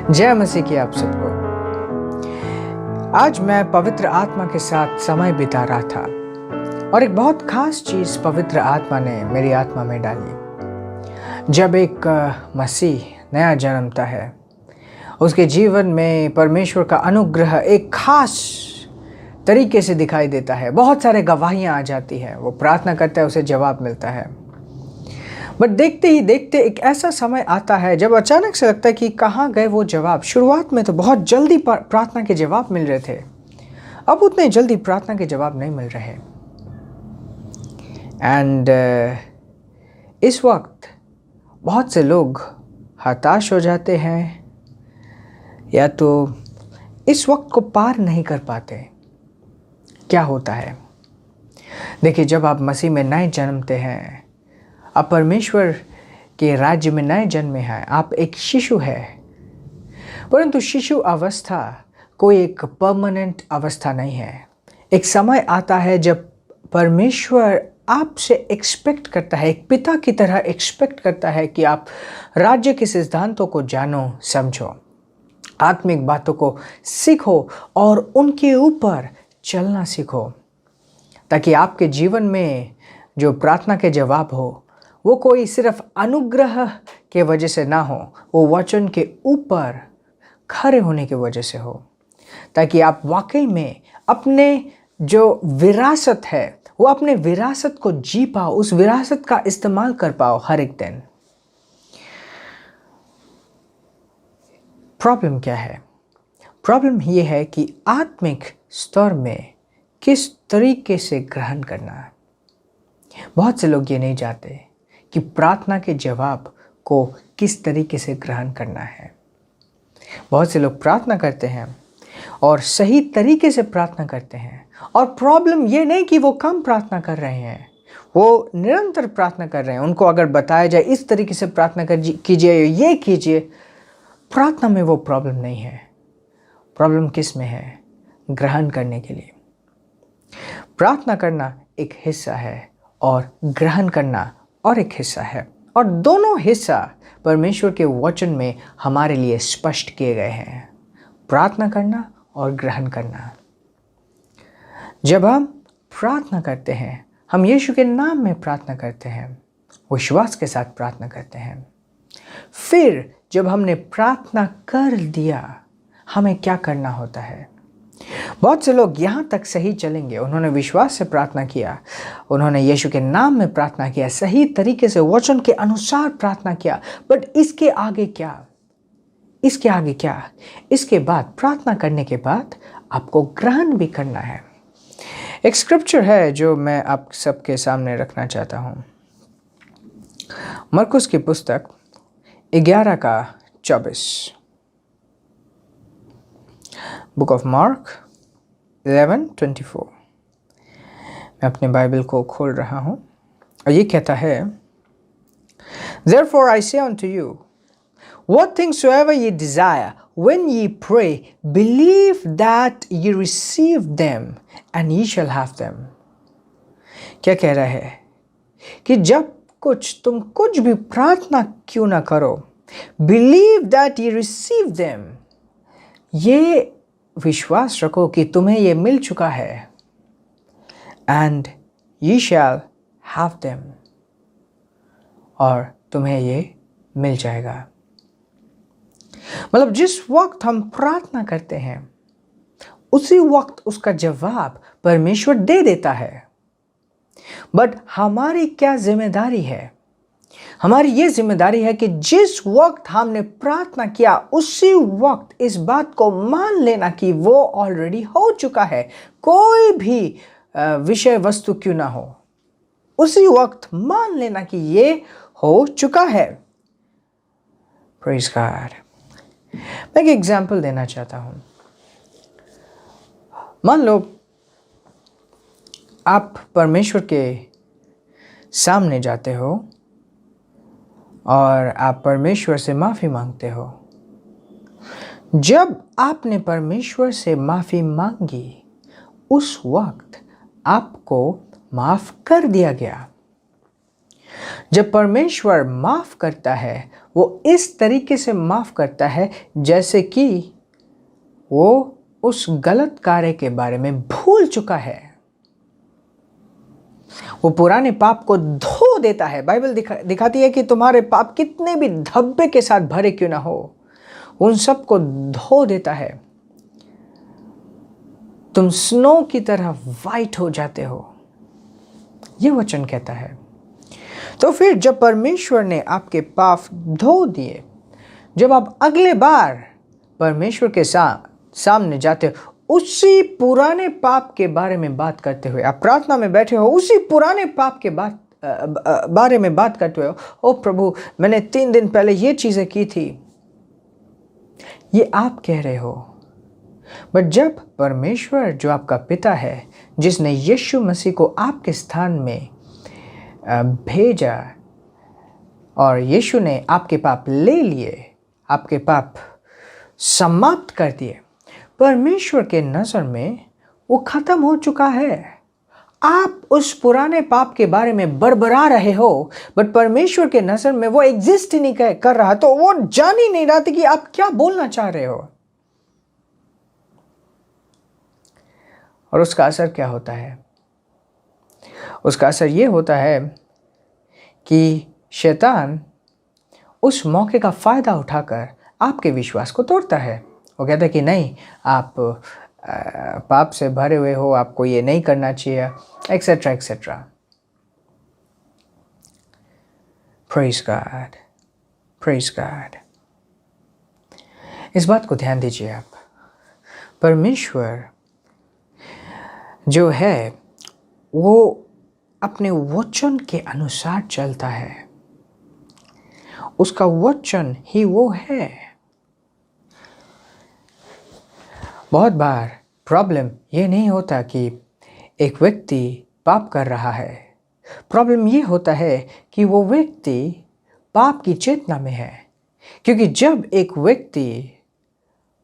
जय मसीह की आप सबको। आज मैं पवित्र आत्मा के साथ समय बिता रहा था और एक बहुत खास चीज़ पवित्र आत्मा ने मेरी आत्मा में डाली। जब एक मसीह नया जन्मता है, उसके जीवन में परमेश्वर का अनुग्रह एक खास तरीके से दिखाई देता है। बहुत सारे गवाहियाँ आ जाती है, वो प्रार्थना करता है, उसे जवाब मिलता है। बट देखते ही देखते एक ऐसा समय आता है जब अचानक से लगता है कि कहाँ गए वो जवाब। शुरुआत में तो बहुत जल्दी प्रार्थना के जवाब मिल रहे थे, अब उतने जल्दी प्रार्थना के जवाब नहीं मिल रहे। एंड इस वक्त बहुत से लोग हताश हो जाते हैं या तो इस वक्त को पार नहीं कर पाते। क्या होता है? देखिए, जब आप मसीह में नए जन्मते हैं, आप परमेश्वर के राज्य में नए जन्मे हैं, आप एक शिशु है। परंतु शिशु अवस्था कोई एक परमानेंट अवस्था नहीं है। एक समय आता है जब परमेश्वर आपसे एक्सपेक्ट करता है, एक पिता की तरह एक्सपेक्ट करता है कि आप राज्य के सिद्धांतों को जानो, समझो, आत्मिक बातों को सीखो और उनके ऊपर चलना सीखो, ताकि आपके जीवन में जो प्रार्थना के जवाब हो वो कोई सिर्फ अनुग्रह के वजह से ना हो, वो वचन के ऊपर खड़े होने की वजह से हो, ताकि आप वाकई में अपने जो विरासत है वो अपने विरासत को जी पाओ, उस विरासत का इस्तेमाल कर पाओ हर एक दिन। प्रॉब्लम क्या है? प्रॉब्लम ये है कि आत्मिक स्तर में किस तरीके से ग्रहण करना है। बहुत से लोग ये नहीं जानते कि प्रार्थना के जवाब को किस तरीके से ग्रहण करना है। बहुत से लोग प्रार्थना करते हैं और सही तरीके से प्रार्थना करते हैं, और प्रॉब्लम ये नहीं कि वो कम प्रार्थना कर रहे हैं, वो निरंतर प्रार्थना कर रहे हैं। उनको अगर बताया जाए इस तरीके से प्रार्थना कीजिए, ये कीजिए, प्रार्थना में वो प्रॉब्लम नहीं है। प्रॉब्लम किस में है? ग्रहण करने के लिए। प्रार्थना करना एक हिस्सा है और ग्रहण करना और एक हिस्सा है, और दोनों हिस्सा परमेश्वर के वचन में हमारे लिए स्पष्ट किए गए हैं। प्रार्थना करना और ग्रहण करना। जब हम प्रार्थना करते हैं, हम यीशु के नाम में प्रार्थना करते हैं, विश्वास के साथ प्रार्थना करते हैं। फिर जब हमने प्रार्थना कर दिया, हमें क्या करना होता है? बहुत से लोग यहाँ तक सही चलेंगे, उन्होंने विश्वास से प्रार्थना किया, उन्होंने यीशु के नाम में प्रार्थना किया, सही तरीके से वचन के अनुसार प्रार्थना किया, बट इसके आगे क्या? इसके आगे क्या? इसके बाद, प्रार्थना करने के बाद आपको ग्रहण भी करना है। एक स्क्रिप्चर है जो मैं आप सबके सामने रखना चाहता हूँ। मरकुस की पुस्तक 11:24। Book of mark 11:24। मैं अपने बाइबल को खोल रहा हूँ और ये कहता है, Therefore I say unto you, what things soever ye desire, when ye pray, believe that ye receive them, and ye shall have them. क्या कह रहा है? कि जब तुम कुछ भी प्रार्थना क्यों ना करो, believe that ye receive them, ये विश्वास रखो कि तुम्हें ये मिल चुका है, and ye shall have them, और तुम्हें ये मिल जाएगा। मतलब जिस वक्त हम प्रार्थना करते हैं, उसी वक्त उसका जवाब परमेश्वर दे देता है। बट हमारी क्या जिम्मेदारी है? हमारी ये जिम्मेदारी है कि जिस वक्त हमने प्रार्थना किया, उसी वक्त इस बात को मान लेना कि वो ऑलरेडी हो चुका है। कोई भी विषय वस्तु क्यों ना हो, उसी वक्त मान लेना कि ये हो चुका है। Praise God. मैं एक एग्जाम्पल देना चाहता हूँ। मान लो आप परमेश्वर के सामने जाते हो और आप परमेश्वर से माफ़ी मांगते हो। जब आपने परमेश्वर से माफ़ी मांगी, उस वक्त आपको माफ़ कर दिया गया। जब परमेश्वर माफ करता है वो इस तरीके से माफ करता है जैसे कि वो उस गलत कार्य के बारे में भूल चुका है। वो पुराने पाप को धो देता है। बाइबल दिखाती है कि तुम्हारे पाप कितने भी धब्बे के साथ भरे क्यों ना हो, उन सब को धो देता है। तुम स्नो की तरह वाइट हो जाते हो, ये वचन कहता है। तो फिर जब परमेश्वर ने आपके पाप धो दिए, जब आप अगले बार परमेश्वर के सामने जाते हो, उसी पुराने पाप के बारे में बात करते हुए आप प्रार्थना में बैठे हो, उसी पुराने पाप के बारे में बात करते हुए, ओ प्रभु मैंने 3 दिन पहले ये चीज़ें की थी, ये आप कह रहे हो। बट जब परमेश्वर जो आपका पिता है, जिसने यीशु मसीह को आपके स्थान में भेजा और यीशु ने आपके पाप ले लिए, आपके पाप समाप्त कर दिए, परमेश्वर के नज़र में वो ख़त्म हो चुका है। आप उस पुराने पाप के बारे में बड़बड़ा रहे हो, बट परमेश्वर के नज़र में वो एग्जिस्ट ही नहीं कर रहा, तो वो जान ही नहीं रहा था कि आप क्या बोलना चाह रहे हो। और उसका असर क्या होता है? उसका असर ये होता है कि शैतान उस मौके का फ़ायदा उठाकर आपके विश्वास को तोड़ता है। वो कहता है कि नहीं, आप पाप से भरे हुए हो, आपको ये नहीं करना चाहिए, etcetera etcetera. Praise God, praise God. इस बात को ध्यान दीजिए आप, परमेश्वर जो है वो अपने वचन के अनुसार चलता है। उसका वचन ही वो है। बहुत बार प्रॉब्लम ये नहीं होता कि एक व्यक्ति पाप कर रहा है, प्रॉब्लम ये होता है कि वो व्यक्ति पाप की चेतना में है। क्योंकि जब एक व्यक्ति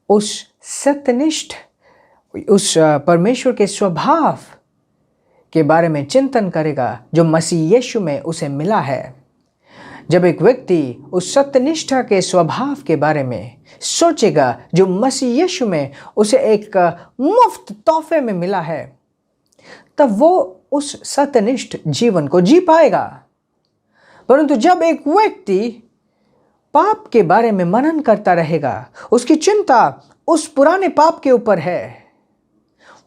उस सत्यनिष्ठ, उस परमेश्वर के स्वभाव के बारे में चिंतन करेगा जो मसीह यीशु में उसे मिला है, जब एक व्यक्ति उस सत्यनिष्ठा के स्वभाव के बारे में सोचेगा जो मसीह यीशु में उसे एक मुफ्त तोहफे में मिला है, तब वो उस सत्यनिष्ठ जीवन को जी पाएगा। परंतु जब एक व्यक्ति पाप के बारे में मनन करता रहेगा, उसकी चिंता उस पुराने पाप के ऊपर है,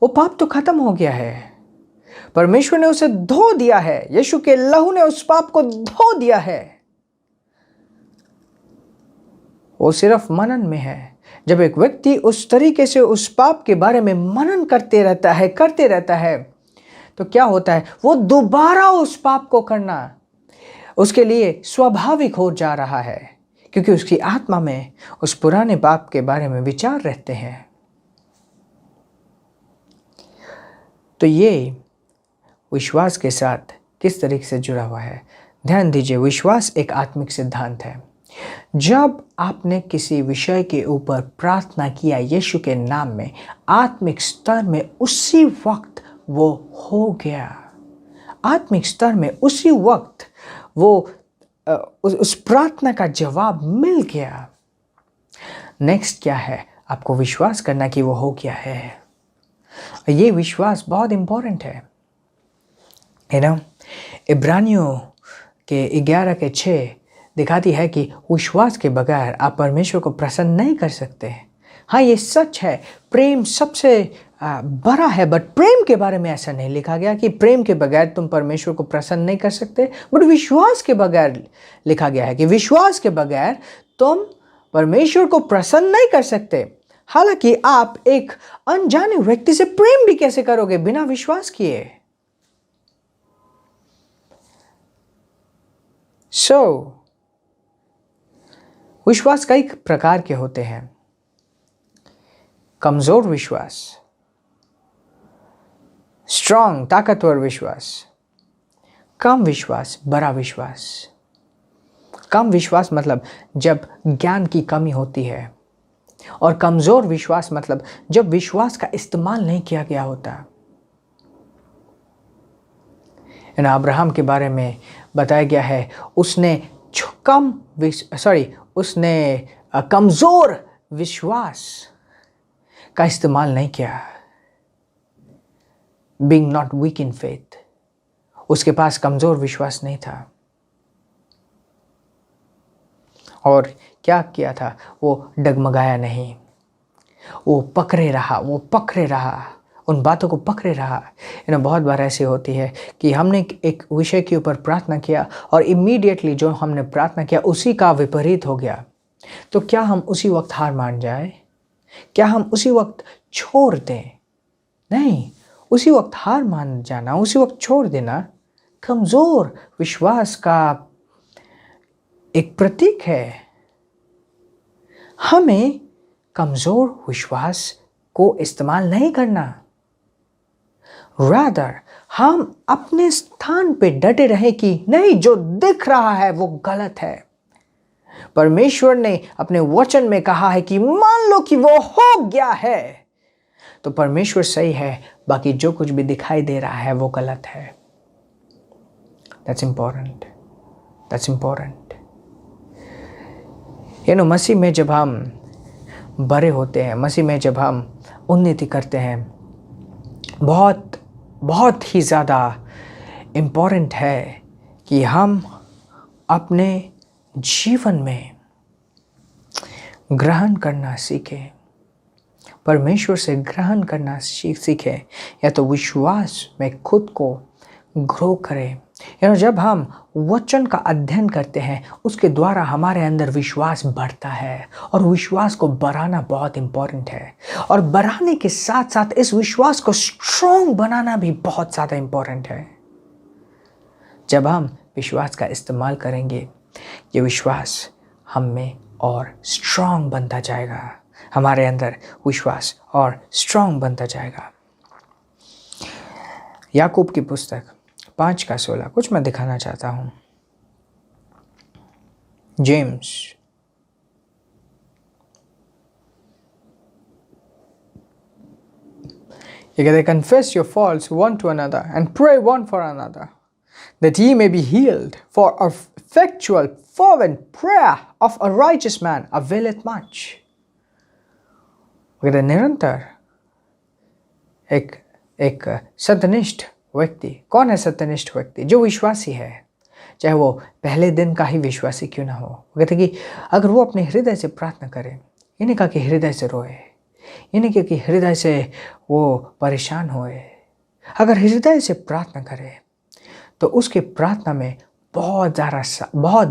वो पाप तो खत्म हो गया है, परमेश्वर ने उसे धो दिया है, यीशु के लहू ने उस पाप को धो दिया है, वो सिर्फ मनन में है। जब एक व्यक्ति उस तरीके से उस पाप के बारे में मनन करते रहता है, तो क्या होता है, वो दोबारा उस पाप को करना उसके लिए स्वाभाविक हो जा रहा है, क्योंकि उसकी आत्मा में उस पुराने पाप के बारे में विचार रहते हैं। तो ये विश्वास के साथ किस तरीके से जुड़ा हुआ है? ध्यान दीजिए, विश्वास एक आत्मिक सिद्धांत है। जब आपने किसी विषय के ऊपर प्रार्थना किया यीशु के नाम में, आत्मिक स्तर में उसी वक्त वो हो गया। आत्मिक स्तर में उसी वक्त वो उस प्रार्थना का जवाब मिल गया। नेक्स्ट क्या है? आपको विश्वास करना कि वो हो गया है। ये विश्वास बहुत इंपॉर्टेंट है ना। इब्रानियों के 11:6 दिखाती है कि विश्वास के बगैर आप परमेश्वर को प्रसन्न नहीं कर सकते। हाँ, ये सच है, प्रेम सबसे बड़ा है, बट प्रेम के बारे में ऐसा नहीं लिखा गया कि प्रेम के बगैर तुम परमेश्वर को प्रसन्न नहीं कर सकते, बट विश्वास के बगैर लिखा गया है कि विश्वास के बगैर तुम परमेश्वर को प्रसन्न नहीं कर सकते। हालांकि आप एक अनजाने व्यक्ति से प्रेम भी कैसे करोगे बिना विश्वास किए? विश्वास कई प्रकार के होते हैं। कमजोर विश्वास, स्ट्रांग ताकतवर विश्वास, कम विश्वास, बड़ा विश्वास। कम विश्वास मतलब जब ज्ञान की कमी होती है, और कमजोर विश्वास मतलब जब विश्वास का इस्तेमाल नहीं किया गया होता। अब्राहम के बारे में बताया गया है, उसने कमज़ोर विश्वास का इस्तेमाल नहीं किया। Being not weak in faith, उसके पास कमज़ोर विश्वास नहीं था। और क्या किया था, वो डगमगाया नहीं, वो पकड़े रहा, उन बातों को पकड़े रहा। बहुत बार ऐसी होती है कि हमने एक विषय के ऊपर प्रार्थना किया और इमीडिएटली जो हमने प्रार्थना किया उसी का विपरीत हो गया। तो क्या हम उसी वक्त हार मान जाए? क्या हम उसी वक्त छोड़ दें? नहीं, उसी वक्त हार मान जाना, उसी वक्त छोड़ देना कमज़ोर विश्वास का एक प्रतीक है। हमें कमज़ोर विश्वास को इस्तेमाल नहीं करना। रादर हम अपने स्थान पे डटे रहे कि नहीं, जो दिख रहा है वो गलत है। परमेश्वर ने अपने वचन में कहा है कि मान लो कि वो हो गया है, तो परमेश्वर सही है, बाकी जो कुछ भी दिखाई दे रहा है वो गलत है। That's important. मसीह में जब हम बड़े होते हैं, मसीह में जब हम उन्नति करते हैं, बहुत ही ज़्यादा इम्पोर्टेंट है कि हम अपने जीवन में ग्रहण करना सीखें, परमेश्वर से ग्रहण करना सीखें, या तो विश्वास में खुद को ग्रो करें। जब हम वचन का अध्ययन करते हैं, उसके द्वारा हमारे अंदर विश्वास बढ़ता है, और विश्वास को बढ़ाना बहुत इम्पोर्टेंट है। और बढ़ाने के साथ साथ इस विश्वास को स्ट्रॉन्ग बनाना भी बहुत ज़्यादा इम्पोर्टेंट है। जब हम विश्वास का इस्तेमाल करेंगे, ये विश्वास हम में और स्ट्रॉन्ग बनता जाएगा, हमारे अंदर विश्वास और स्ट्रॉन्ग बनता जाएगा। याकूब की पुस्तक 5:16 कुछ मैं दिखाना चाहता हूँ। जेम्स ये कहते, confess your faults one to another and pray one for another that ye may be healed, for effectual fervent prayer of a righteous man availeth much। कहते निरंतर एक सत्यनिष्ठ व्यक्ति। कौन है सत्यनिष्ठ व्यक्ति? जो विश्वासी है, चाहे वो पहले दिन का ही विश्वासी क्यों ना हो। वो कहते कि अगर वो अपने हृदय से प्रार्थना करे, ये नहीं कहा कि हृदय से रोए, ये नहीं कहा कि हृदय से वो परेशान होए, अगर हृदय से प्रार्थना करे तो उसके प्रार्थना में बहुत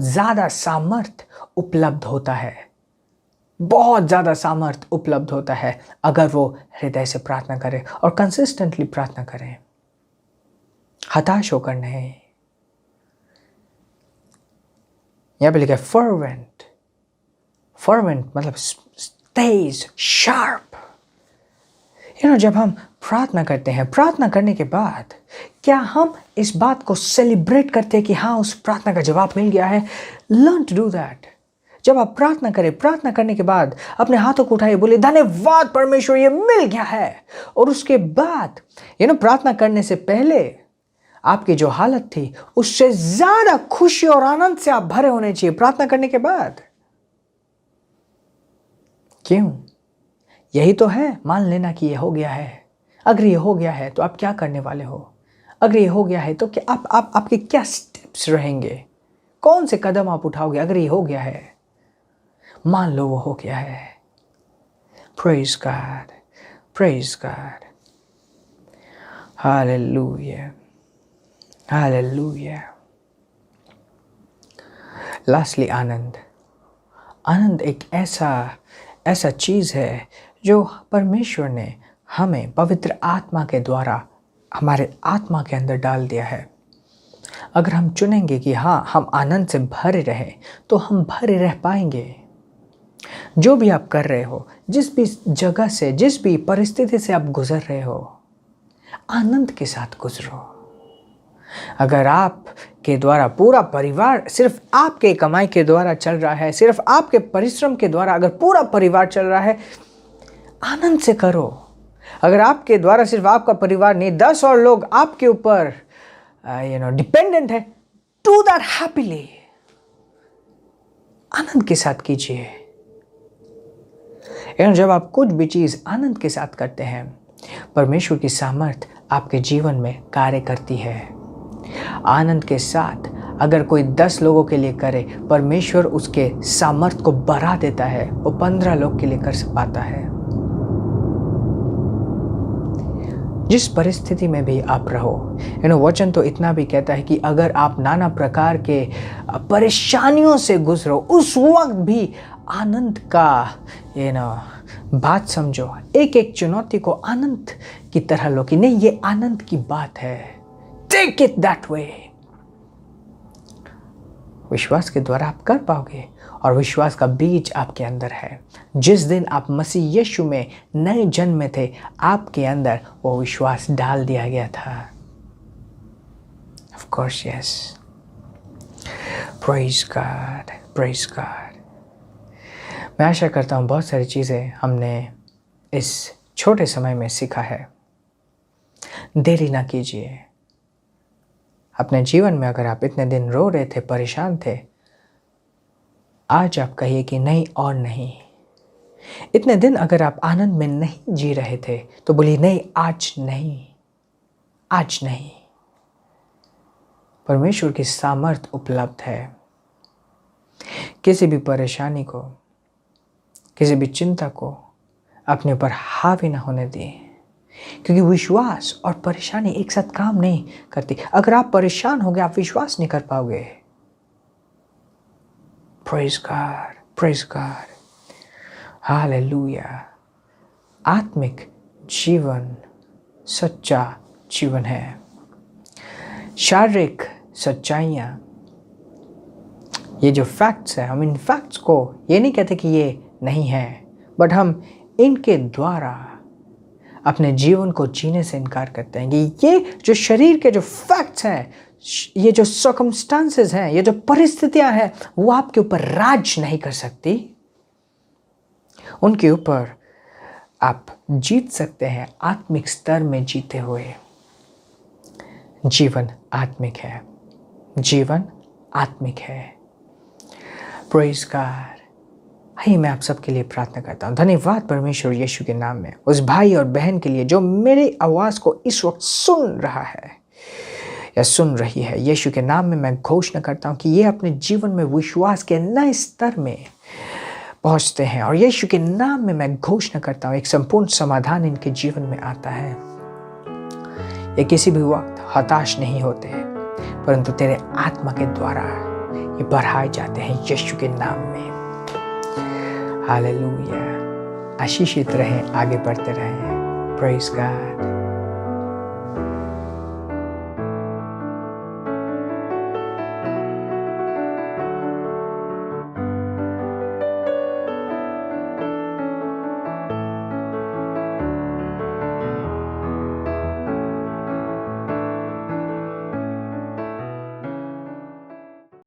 ज़्यादा सामर्थ उपलब्ध होता है, बहुत ज़्यादा सामर्थ उपलब्ध होता है अगर वो हृदय से प्रार्थना करे और कंसिस्टेंटली प्रार्थना करें, हताश होकर नहीं। यहाँ पे लिखा है फर्वेंट मतलब तेज, शार्प। जब हम प्रार्थना करते हैं, प्रार्थना करने के बाद क्या हम इस बात को सेलिब्रेट करते हैं कि हाँ, उस प्रार्थना का जवाब मिल गया है? Learn to do that. जब आप प्रार्थना करें, प्रार्थना करने के बाद अपने हाथों को उठाइए, बोले धन्यवाद परमेश्वर, ये मिल गया है। और उसके बाद प्रार्थना करने से पहले आपकी जो हालत थी उससे ज्यादा खुशी और आनंद से आप भरे होने चाहिए प्रार्थना करने के बाद। क्यों? यही तो है, मान लेना कि ये हो गया है। अगर ये हो गया है तो आप क्या करने वाले हो? अगर ये हो गया है तो क्या आपके क्या स्टेप्स रहेंगे? कौन से कदम आप उठाओगे? अगर ये हो गया है, मान लो वो हो गया है। Praise God, praise God, hallelujah, hallelujah. Lastly आनंद एक ऐसा चीज़ है जो परमेश्वर ने हमें पवित्र आत्मा के द्वारा हमारे आत्मा के अंदर डाल दिया है। अगर हम चुनेंगे कि हाँ, हम आनंद से भरे रहें तो हम भरे रह पाएंगे। जो भी आप कर रहे हो, जिस भी जगह से, जिस भी परिस्थिति से आप गुजर रहे हो, आनंद के साथ गुजरो। अगर आपके द्वारा पूरा परिवार सिर्फ आपके कमाई के द्वारा चल रहा है, सिर्फ आपके परिश्रम के द्वारा अगर पूरा परिवार चल रहा है, आनंद से करो। अगर आपके द्वारा सिर्फ आपका परिवार नहीं, 10 और लोग आपके ऊपर डिपेंडेंट है, डू दैट हैप्पीली, आनंद के साथ कीजिए। जब आप कुछ भी चीज आनंद के साथ करते हैं, परमेश्वर की सामर्थ आपके जीवन में कार्य करती है। आनंद के साथ अगर कोई 10 लोगों के लिए करे, परमेश्वर उसके सामर्थ को बढ़ा देता है, वो 15 लोग के लिए कर पाता है। जिस परिस्थिति में भी आप रहो, वचन तो इतना भी कहता है कि अगर आप नाना प्रकार के परेशानियों से गुजरो, उस वक्त भी आनंद का बात समझो। एक एक चुनौती को आनंद की तरह लो कि नहीं, ये आनंद की बात है, टेक इट दैट वे। विश्वास के द्वारा आप कर पाओगे, और विश्वास का बीज आपके अंदर है। जिस दिन आप मसीह यीशु में नए जन्म में थे, आपके अंदर वो विश्वास डाल दिया गया था। Of course, yes, praise God, praise God. मैं आशा करता हूँ बहुत सारी चीज़ें हमने इस छोटे समय में सीखा है। देरी ना कीजिए। अपने जीवन में अगर आप इतने दिन रो रहे थे, परेशान थे, आज आप कहिए कि नहीं और नहीं। इतने दिन अगर आप आनंद में नहीं जी रहे थे, तो बोलिए नहीं, आज नहीं, आज नहीं। परमेश्वर की सामर्थ उपलब्ध है। किसी भी परेशानी को, किसी भी चिंता को अपने ऊपर हावी ना होने दिए, क्योंकि विश्वास और परेशानी एक साथ काम नहीं करती। अगर आप परेशान होगे, आप विश्वास नहीं कर पाओगे। Praise God, praise God, hallelujah. आत्मिक जीवन सच्चा जीवन है। शारीरिक सच्चाइयाँ, ये जो फैक्ट्स हैं, हम इन फैक्ट्स को ये नहीं कहते कि ये नहीं है, बट हम इनके द्वारा अपने जीवन को जीने से इनकार करते हैं कि ये जो शरीर के जो फैक्ट्स हैं, ये जो सर्कमस्टांसेस हैं, ये जो परिस्थितियां हैं, वो आपके ऊपर राज नहीं कर सकती। उनके ऊपर आप जीत सकते हैं आत्मिक स्तर में जीते हुए। जीवन आत्मिक है, जीवन आत्मिक है। Praise God. आइए मैं आप सबके लिए प्रार्थना करता हूँ। धन्यवाद परमेश्वर यीशु के नाम में उस भाई और बहन के लिए जो मेरी आवाज़ को इस वक्त सुन रहा है या सुन रही है। यीशु के नाम में मैं घोषणा करता हूँ कि ये अपने जीवन में विश्वास के नए स्तर में पहुँचते हैं, और यीशु के नाम में मैं घोषणा करता हूँ एक संपूर्ण समाधान इनके जीवन में आता है। ये किसी भी वक्त हताश नहीं होते, परंतु तेरे आत्मा के द्वारा ये बढ़ाए जाते हैं यीशु के नाम में। हालेलुया। आशीषित रहें, आगे बढ़ते रहें। Praise God.